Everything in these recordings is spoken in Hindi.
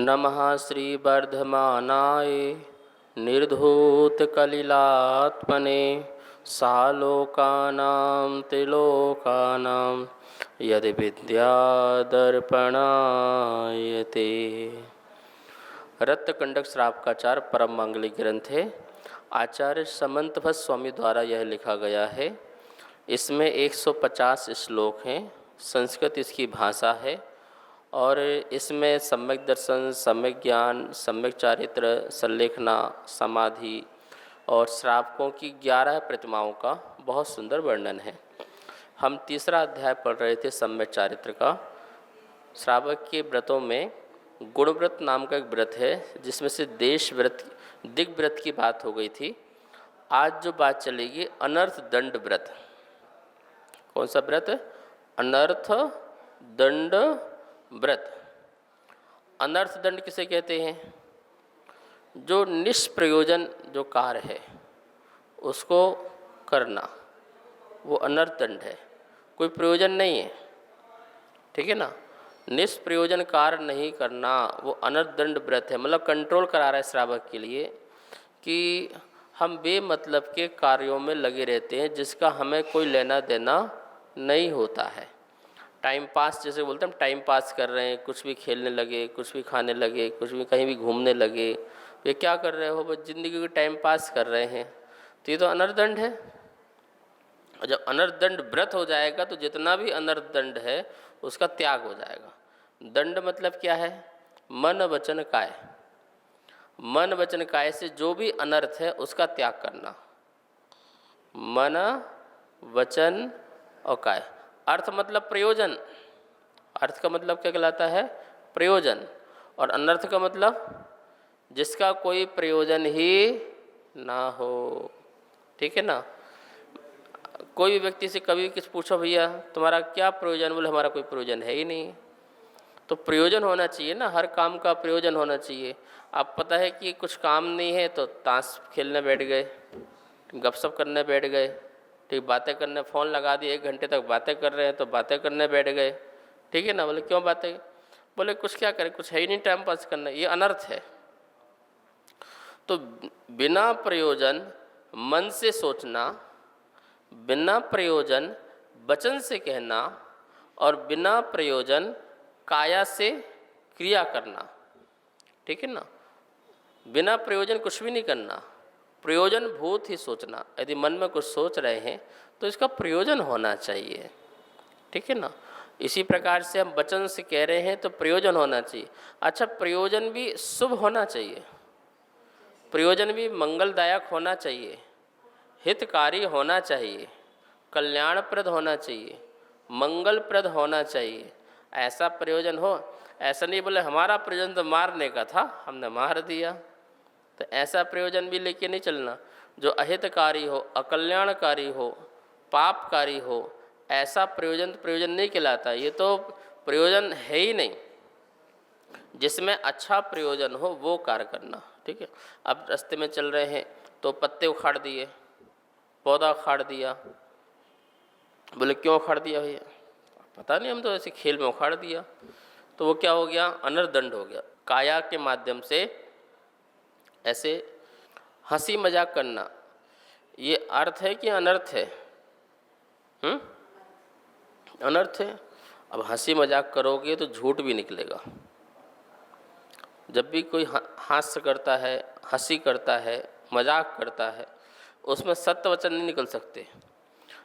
नमः श्रीवर्धमानाय निर्धूतकलिलात्मने सालोकानां त्रिलोकानां यदि विद्यादर्पणायते। रत्नकंडक श्रावकाचार परम मांगलिक ग्रंथ है। आचार्य समंतभट्ट स्वामी द्वारा यह लिखा गया है। इसमें 150 श्लोक हैं। संस्कृत इसकी भाषा है और इसमें सम्यक दर्शन, सम्यक ज्ञान, सम्यक चारित्र, संलेखना, समाधि और श्रावकों की 11 प्रतिमाओं का बहुत सुंदर वर्णन है। हम तीसरा अध्याय पढ़ रहे थे सम्यक चारित्र का। श्रावक के व्रतों में गुणव्रत नाम का एक व्रत है, जिसमें से देश व्रत, दिग् व्रत की बात हो गई थी। आज जो बात चलेगी अनर्थ दंड व्रत। कौन सा व्रत? अनर्थ दंड व्रत। अनर्थ दंड किसे कहते हैं? जो निष्प्रयोजन जो कार्य है उसको करना, वो अनर्थ दंड है। कोई प्रयोजन नहीं है, ठीक है ना। निष्प्रयोजन कार्य नहीं करना वो अनर्थ दंड व्रत है। मतलब कंट्रोल करा रहा है श्रावक के लिए कि हम बेमतलब के कार्यों में लगे रहते हैं जिसका हमें कोई लेना देना नहीं होता है। टाइम पास जैसे बोलते हैं, हम टाइम पास कर रहे हैं, कुछ भी खेलने लगे, कुछ भी खाने लगे, कुछ भी कहीं भी घूमने लगे। ये क्या कर रहे हो? बस ज़िंदगी को टाइम पास कर रहे हैं, तो ये तो अनर्थ दंड है। और जब अनर्थ दंड व्रत हो जाएगा तो जितना भी अनर्थ दंड है उसका त्याग हो जाएगा। दंड मतलब क्या है? मन वचन काय। मन वचन काय से जो भी अनर्थ है उसका त्याग करना। मन वचन और काय। अर्थ मतलब प्रयोजन। अर्थ का मतलब क्या कहलाता है? प्रयोजन। और अनर्थ का मतलब जिसका कोई प्रयोजन ही ना हो, ठीक है ना। कोई भी व्यक्ति से कभी कुछ पूछो, भैया तुम्हारा क्या प्रयोजन? बोले हमारा कोई प्रयोजन है ही नहीं। तो प्रयोजन होना चाहिए ना, हर काम का प्रयोजन होना चाहिए। अब पता है कि कुछ काम नहीं है तो ताश खेलने बैठ गए, गपशप करने बैठ गए, ठीक, बातें करने, फ़ोन लगा दिए, 1 घंटे तक बातें कर रहे हैं तो बातें करने बैठ गए, ठीक है ना। बोले क्यों बातें? बोले कुछ क्या करें, कुछ है ही नहीं टाइम पास करना। ये अनर्थ है। तो बिना प्रयोजन मन से सोचना, बिना प्रयोजन वचन से कहना और बिना प्रयोजन काया से क्रिया करना, ठीक है ना। बिना प्रयोजन कुछ भी नहीं करना, प्रयोजन भूत ही सोचना। यदि मन में कुछ सोच रहे हैं तो इसका प्रयोजन होना चाहिए, ठीक है ना। इसी प्रकार से हम वचन से कह रहे हैं तो प्रयोजन होना चाहिए। अच्छा, प्रयोजन भी शुभ होना चाहिए, प्रयोजन भी मंगलदायक होना चाहिए, हितकारी होना चाहिए, कल्याणप्रद होना चाहिए, मंगलप्रद होना चाहिए। ऐसा प्रयोजन हो। ऐसा नहीं बोले हमारा प्रयोजन तो मारने का था, हमने मार दिया, तो ऐसा प्रयोजन भी लेके नहीं चलना। जो अहितकारी हो, अकल्याणकारी हो, पापकारी हो, ऐसा प्रयोजन प्रयोजन नहीं कहलाता। ये तो प्रयोजन है ही नहीं। जिसमें अच्छा प्रयोजन हो वो कार्य करना, ठीक है। अब रास्ते में चल रहे हैं तो पत्ते उखाड़ दिए, पौधा उखाड़ दिया। बोले क्यों उखाड़ दिया भैया? पता नहीं, हम तो ऐसे खेल में उखाड़ दिया। तो वो क्या हो गया? अनर्थ दंड हो गया। काया के माध्यम से ऐसे हंसी मजाक करना, ये अर्थ है कि अनर्थ है? अनर्थ है। अब हंसी मजाक करोगे तो झूठ भी निकलेगा। जब भी कोई हास्य करता है, हंसी करता है, मजाक करता है, उसमें सत्य वचन नहीं निकल सकते,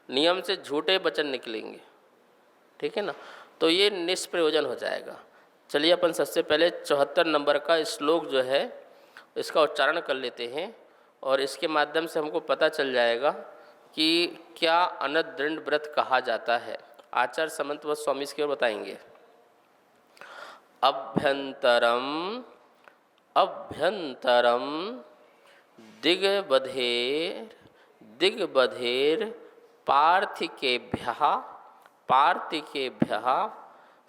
नियम से झूठे वचन निकलेंगे, ठीक है ना। तो ये निष्प्रयोजन हो जाएगा। चलिए अपन सबसे पहले 74 नंबर का श्लोक जो है इसका उच्चारण कर लेते हैं और इसके माध्यम से हमको पता चल जाएगा कि क्या अनर्थ दंड व्रत कहा जाता है। आचार्य समंतभट्ट स्वामी इसके ओर बताएंगे। अभ्यंतरम अभ्यंतरम दिग्बधेर पार्थिकेभ्यः पार्थिकेभ्यः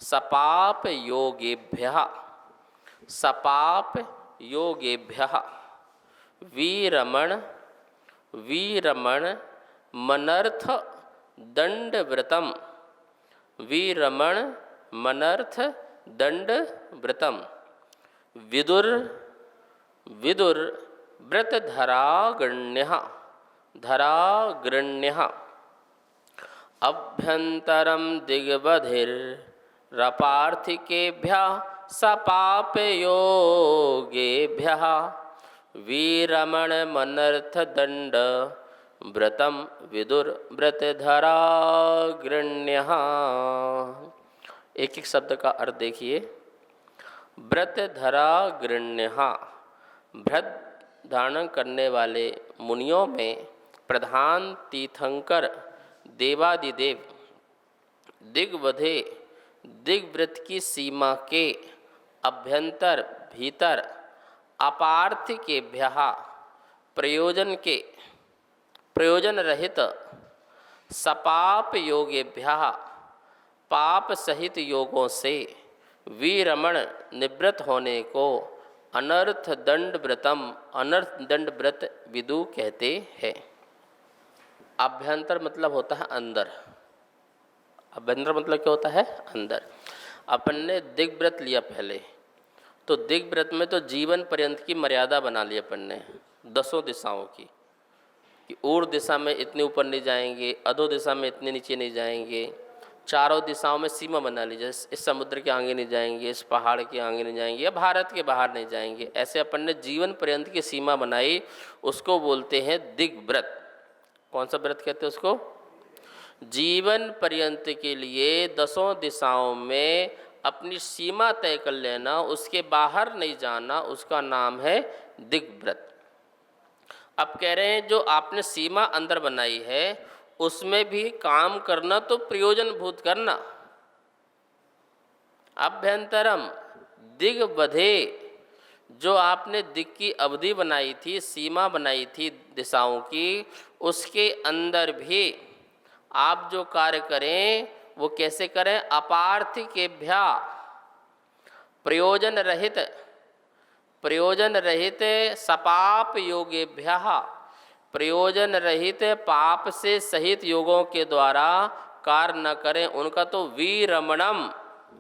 सपाप योगेभ्यः वीरमण मनर्थ दंडव्रतम वीरमण मनर्थ दंडव्रतम विदुर विदुर व्रत धरागृण्यः अभ्यंतरम दिग्बधिरपार्थिकेभ्यः सपापयोगेभ्यः वीरमणमनर्थदंड व्रतम विदुर व्रतधरागृण्यः। एक एक शब्द का अर्थ देखिए। व्रतधरागृण्यः, व्रत धारण करने वाले मुनियों में प्रधान तीर्थंकर देवादिदेव दिग्वधे दिग्व्रत की सीमा के अभ्यंतर भीतर अपार्थिकेभ्यः प्रयोजन रहित सपाप योगेभ्यः पाप सहित योगों से वीरमण निवृत्त होने को अनर्थ दंड व्रत विदु कहते हैं। अभ्यंतर मतलब होता है अंदर। अभ्यंतर मतलब क्या होता है? अंदर। अपन ने दिग्व्रत लिया पहले, तो दिग्व्रत में तो जीवन पर्यंत की मर्यादा बना ली अपन ने 10 दिशाओं की, कि ऊर्ध्व दिशा में इतने ऊपर नहीं जाएंगे, अधो दिशा में इतने नीचे नहीं जाएंगे, चारों दिशाओं में सीमा बना ली। जैसे इस समुद्र के आगे नहीं जाएंगे, इस पहाड़ के आगे नहीं जाएंगे, या भारत के बाहर नहीं जाएंगे। ऐसे अपन ने जीवन पर्यंत की सीमा बनाई, उसको बोलते हैं दिग्व्रत। कौन सा व्रत कहते हैं उसको? जीवन पर्यंत के लिए 10 दिशाओं में अपनी सीमा तय कर लेना, उसके बाहर नहीं जाना, उसका नाम है दिग्व्रत। अब कह रहे हैं जो आपने सीमा अंदर बनाई है उसमें भी काम करना तो प्रयोजन भूत करना। अभ्यंतरम दिग्वधे, जो आपने दिग की अवधि बनाई थी, सीमा बनाई थी दिशाओं की, उसके अंदर भी आप जो कार्य करें वो कैसे करें? अपार्थिकेभ्या प्रयोजन रहित सपाप योगेभ्यः, प्रयोजन रहित पाप से सहित योगों के द्वारा कार्य न करें, उनका तो वीरमणम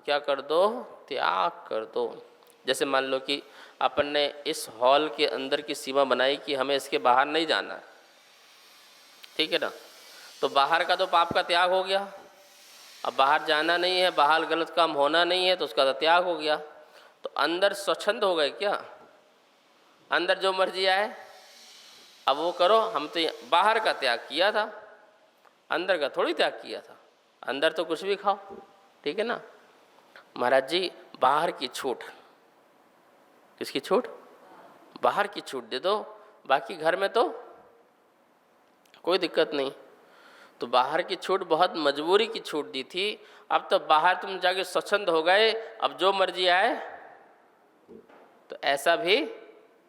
क्या कर दो? त्याग कर दो। जैसे मान लो कि अपन ने इस हॉल के अंदर की सीमा बनाई कि हमें इसके बाहर नहीं जाना, ठीक है ना? तो बाहर का तो पाप का त्याग हो गया। अब बाहर जाना नहीं है, बाहर गलत काम होना नहीं है, तो उसका तो त्याग हो गया। तो अंदर स्वच्छंद हो गए क्या? अंदर जो मर्जी आए अब वो करो। हम तो बाहर का त्याग किया था, अंदर का थोड़ी त्याग किया था। अंदर तो कुछ भी खाओ, ठीक है ना? महाराज जी बाहर की छूट, किसकी छूट? बाहर की छूट दे दो, बाकी घर में तो कोई दिक्कत नहीं। तो बाहर की छूट बहुत मजबूरी की छूट दी थी, अब तो बाहर तुम जाके स्वच्छंद हो गए, अब जो मर्जी आए, तो ऐसा भी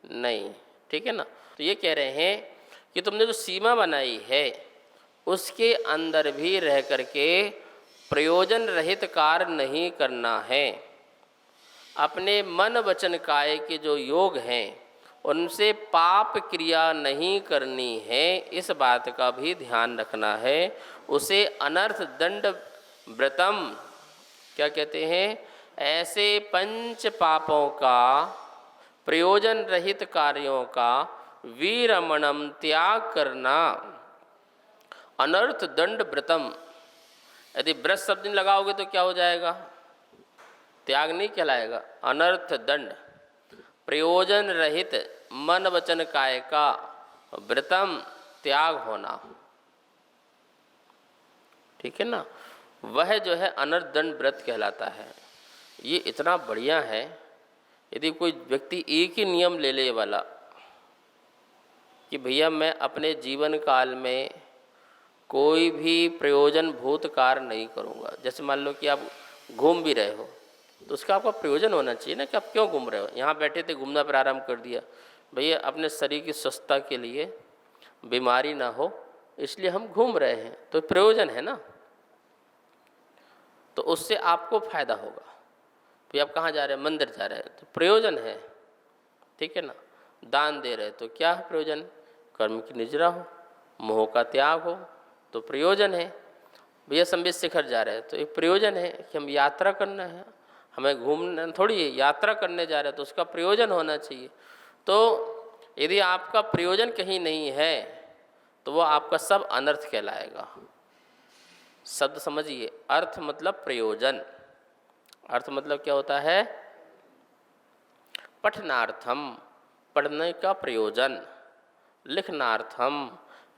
नहीं, ठीक है ना? तो ये कह रहे हैं कि तुमने जो सीमा बनाई है उसके अंदर भी रह करके प्रयोजन रहित कार्य नहीं करना है। अपने मन वचन काय के जो योग हैं उनसे पाप क्रिया नहीं करनी है, इस बात का भी ध्यान रखना है। उसे अनर्थ दंड व्रतम क्या कहते हैं? ऐसे 5 पापों का, प्रयोजन रहित कार्यों का वीरमणम त्याग करना। अनर्थ दंड व्रतम, यदि व्रत शब्द नहीं लगाओगे तो क्या हो जाएगा? त्याग नहीं कहलाएगा। अनर्थ दंड, प्रयोजन रहित मन वचन काय का व्रतम त्याग होना, ठीक है ना? वह जो है अनर्थ दंड व्रत कहलाता है। ये इतना बढ़िया है। यदि कोई व्यक्ति एक ही नियम ले ले वाला कि भैया मैं अपने जीवन काल में कोई भी प्रयोजन भूत कार्य नहीं करूँगा। जैसे मान लो कि आप घूम भी रहे हो तो उसका आपका प्रयोजन होना चाहिए ना, कि आप क्यों घूम रहे हो। यहाँ बैठे थे, घूमना प्रारंभ कर दिया, भैया अपने शरीर की स्वस्थता के लिए, बीमारी ना हो इसलिए हम घूम रहे हैं, तो प्रयोजन है ना। तो उससे आपको फायदा होगा। फिर आप कहाँ जा रहे हैं? मंदिर जा रहे हैं, तो प्रयोजन है, ठीक है ना? दान दे रहे हैं तो क्या है प्रयोजन? कर्म की निजरा हो, मोह का त्याग हो, तो प्रयोजन है। भैया संबित शिखर जा रहे हैं तो एक प्रयोजन है कि हम यात्रा करना है, हमें घूमने थोड़ी है, यात्रा करने जा रहे हैं तो उसका प्रयोजन होना चाहिए। तो यदि आपका प्रयोजन कहीं नहीं है तो वो आपका सब अनर्थ कहलाएगा। शब्द समझिए, अर्थ मतलब प्रयोजन। अर्थ मतलब क्या होता है? पठनार्थम, पढ़ने का प्रयोजन, लिखनार्थम,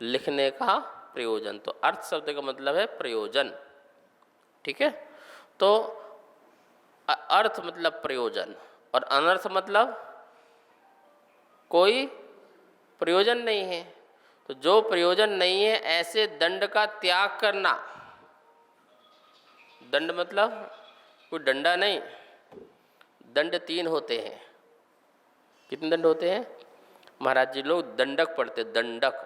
लिखने का प्रयोजन। तो अर्थ शब्द का मतलब है प्रयोजन, ठीक है। तो अर्थ मतलब प्रयोजन और अनर्थ मतलब कोई प्रयोजन नहीं है। तो जो प्रयोजन नहीं है ऐसे दंड का त्याग करना। दंड मतलब कोई डंडा नहीं, दंड 3 होते हैं। कितने दंड होते हैं? महाराज जी लोग दंडक पढ़ते, दंडक,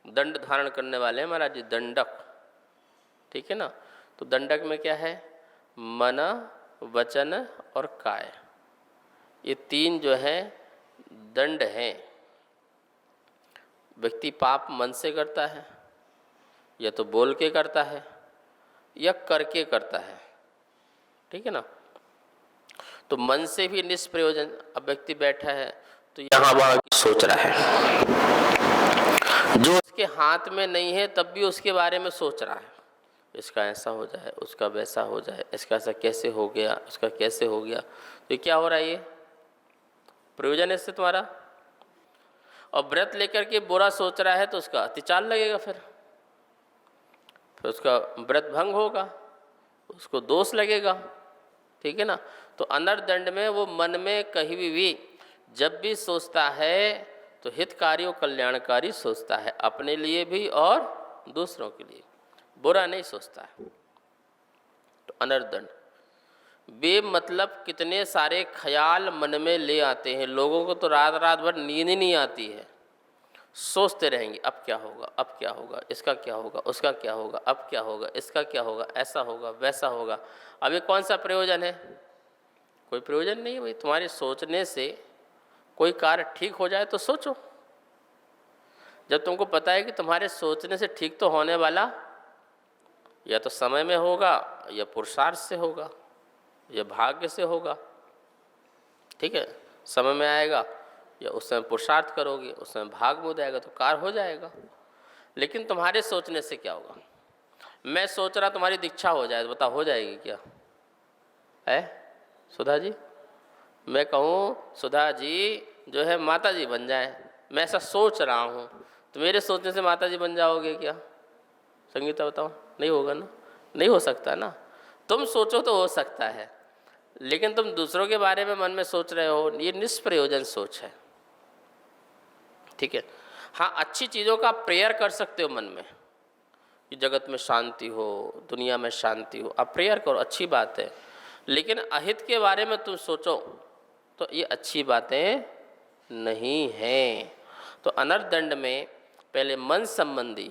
दंड धारण करने वाले हैं महाराज जी, दंडक, ठीक है ना। तो दंडक में क्या है? मन, वचन और काय, ये 3 जो है दंड हैं। व्यक्ति पाप मन से करता है, या तो बोल के करता है या करके करता है, ठीक है ना। तो मन से भी निष्प्रयोजन। अब व्यक्ति बैठा है तो यहाँ वहाँ की सोच रहा है, जो उसके हाथ में नहीं है तब भी उसके बारे में सोच रहा है, इसका ऐसा हो जाए, उसका वैसा हो जाए, इसका ऐसा कैसे हो गया, उसका कैसे हो गया। तो ये क्या हो रहा है? ये प्रयोजन है इससे तुम्हारा। और व्रत लेकर के बुरा सोच रहा है तो उसका अतिचार लगेगा, फिर उसका व्रत भंग होगा, उसको दोष लगेगा, ठीक है ना। तो अनर्थ दंड में वो मन में कहीं भी जब भी सोचता है तो हितकारी और कल्याणकारी सोचता है, अपने लिए भी और दूसरों के लिए, बुरा नहीं सोचता है। तो अनर्थ दंड मतलब कितने सारे ख्याल मन में ले आते हैं। लोगों को तो रात रात भर नींद ही नहीं आती है, सोचते रहेंगे अब क्या होगा, अब क्या होगा, इसका क्या होगा, उसका क्या होगा, अब क्या होगा, इसका क्या होगा, ऐसा होगा, वैसा होगा। अब ये कौन सा प्रयोजन है? कोई प्रयोजन नहीं है भाई। तुम्हारे सोचने से कोई कार्य ठीक हो जाए तो सोचो। जब तुमको पता है कि तुम्हारे सोचने से ठीक तो होने वाला या तो समय में होगा, या पुरुषार्थ से होगा, या भाग्य से होगा, ठीक है। समय में आएगा या उस समय पुरुषार्थ करोगे, उस समय भाग में जाएगा तो कार्य हो जाएगा। लेकिन तुम्हारे सोचने से क्या होगा? मैं सोच रहा तुम्हारी दीक्षा हो जाए, बताओ हो जाएगी क्या? है सुधा जी? मैं कहूँ सुधा जी जो है माता जी बन जाए, मैं ऐसा सोच रहा हूँ, तो मेरे सोचने से माता जी बन जाओगे क्या? संगीता बताओ, नहीं होगा ना, नहीं हो सकता ना। तुम सोचो तो हो सकता है, लेकिन तुम दूसरों के बारे में मन में सोच रहे हो, ये निष्प्रयोजन सोच है, ठीक है। हाँ, अच्छी चीज़ों का प्रेयर कर सकते हो मन में कि जगत में शांति हो, दुनिया में शांति हो, आप प्रेयर करो, अच्छी बात है। लेकिन अहित के बारे में तुम सोचो तो ये अच्छी बातें नहीं हैं। तो अनर्थ दंड में पहले मन संबंधी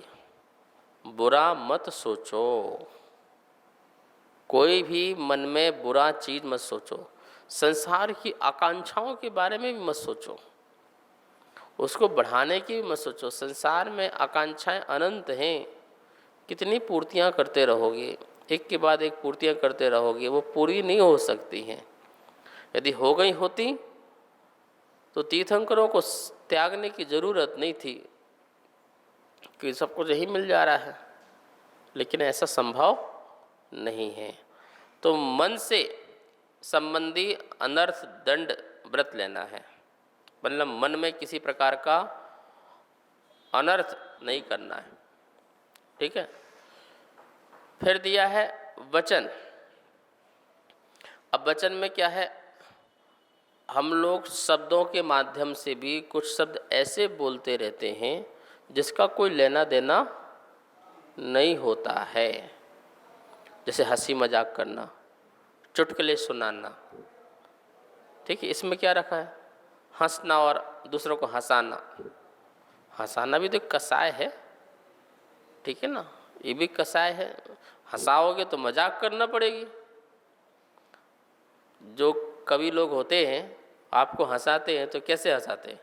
बुरा मत सोचो, कोई भी मन में बुरा चीज़ मत सोचो। संसार की आकांक्षाओं के बारे में भी मत सोचो, उसको बढ़ाने की भी मत सोचो। संसार में आकांक्षाएं अनंत हैं, कितनी पूर्तियां करते रहोगे, एक के बाद एक पूर्तियां करते रहोगे, वो पूरी नहीं हो सकती हैं। यदि हो गई होती तो तीर्थंकरों को त्यागने की ज़रूरत नहीं थी कि सब कुछ यही मिल जा रहा है, लेकिन ऐसा संभव नहीं है। तो मन से संबंधी अनर्थ दंड व्रत लेना है, मतलब मन में किसी प्रकार का अनर्थ नहीं करना है, ठीक है। फिर दिया है वचन। अब वचन में क्या है? हम लोग शब्दों के माध्यम से भी कुछ शब्द ऐसे बोलते रहते हैं जिसका कोई लेना देना नहीं होता है, जैसे हंसी मजाक करना, चुटकुले सुनाना, ठीक है। इसमें क्या रखा है? हंसना और दूसरों को हंसाना। हंसाना भी तो एक कसाय है, ठीक है ना, ये भी कसाय है। हंसाओगे तो मजाक करना पड़ेगी। जो कवि लोग होते हैं आपको हंसाते हैं तो कैसे हंसाते हैं?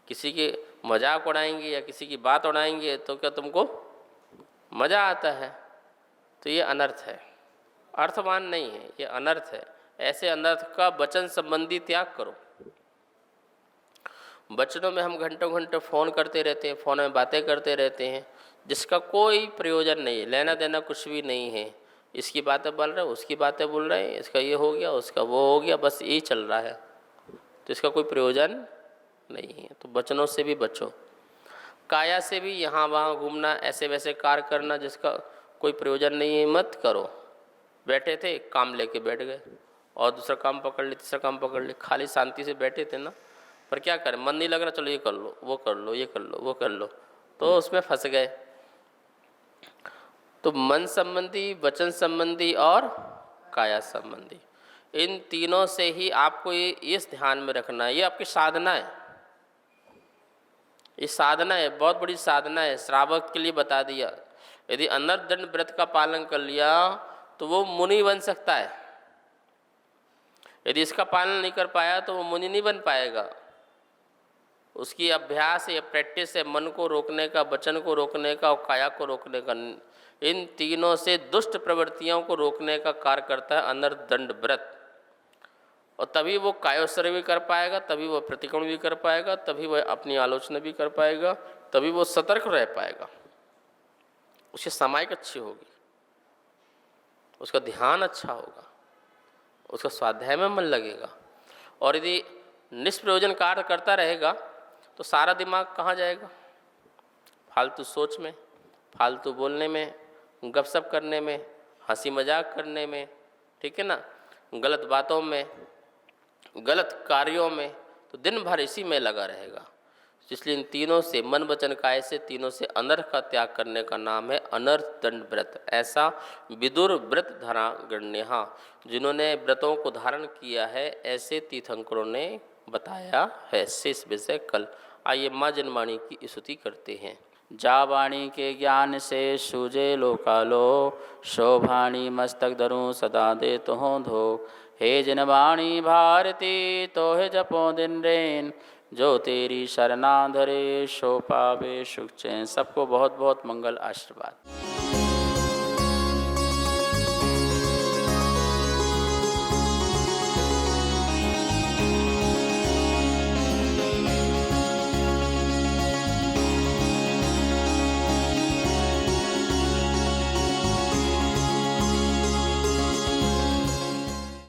किसी के मजाक उड़ाएंगे या किसी की बात उड़ाएंगे तो क्या तुमको मज़ा आता है? तो ये अनर्थ है, अर्थवान नहीं है, ये अनर्थ है। ऐसे अनर्थ का वचन संबंधी त्याग करो। वचनों में हम घंटों घंटों फ़ोन करते रहते हैं, फ़ोन में बातें करते रहते हैं, जिसका कोई प्रयोजन नहीं है, लेना देना कुछ भी नहीं है। इसकी बातें बोल रहे हैं, उसकी बातें बोल रहे हैं, इसका ये हो गया, उसका वो हो गया, बस यही चल रहा है, तो इसका कोई प्रयोजन नहीं है। तो वचनों से भी बचो। काया से भी यहाँ वहाँ घूमना, ऐसे वैसे कार्य करना जिसका कोई प्रयोजन नहीं है, मत करो। बैठे थे, काम लेके बैठ गए और दूसरा काम पकड़ ले, तीसरा काम पकड़ ले, खाली शांति से बैठे थे ना, पर क्या करें, मन नहीं लग रहा, चलो ये कर लो, वो कर लो, ये कर लो, वो कर लो, तो उसमें फंस गए। तो मन संबंधी, वचन संबंधी और काया संबंधी, इन तीनों से ही आपको ये इस ध्यान में रखना है, ये आपकी साधना है। ये साधना है, बहुत बड़ी साधना है। श्रावक के लिए बता दिया, यदि अनर्थ दंड व्रत का पालन कर लिया तो वो मुनि बन सकता है। यदि इसका पालन नहीं कर पाया तो वो मुनि नहीं बन पाएगा। उसकी अभ्यास या प्रैक्टिस है मन को रोकने का, वचन को रोकने का और काया को रोकने का। इन तीनों से दुष्ट प्रवृत्तियों को रोकने का कार्य करता है अनर्थ दंड व्रत। और तभी वो कायोत्सर्ग भी कर पाएगा, तभी वो प्रतिक्रमण भी कर पाएगा, तभी वह अपनी आलोचना भी कर पाएगा, तभी वो सतर्क रह पाएगा। उसकी समाइक अच्छी होगी, उसका ध्यान अच्छा होगा, उसका स्वाध्याय में मन लगेगा। और यदि निष्प्रयोजन कार्य करता रहेगा तो सारा दिमाग कहाँ जाएगा? फालतू सोच में, फालतू बोलने में, गपशप करने में, हंसी मजाक करने में, ठीक है ना, गलत बातों में, गलत कार्यों में, तो दिन भर इसी में लगा रहेगा। इसलिए इन तीनों से, मन वचन काया से, तीनों से अनर्थ का त्याग करने का नाम है अनर्थ दंड व्रत। ऐसा विदुर व्रत धरा गण्य, जिन्होंने व्रतों को धारण किया है, ऐसे तीर्थंकरों ने बताया है। शेष विषय कल। आइए माँ जनवाणी की स्तुति करते हैं। जा वाणी के ज्ञान से सूझे लोकालो, शोभाणी मस्तक धरूं सदा दे तो धो। हे जनवाणी भारती तो है जपो दिन रेन, जो तेरी शरणा धरे सो पावे सुख चैन। सबको बहुत बहुत मंगल आशीर्वाद।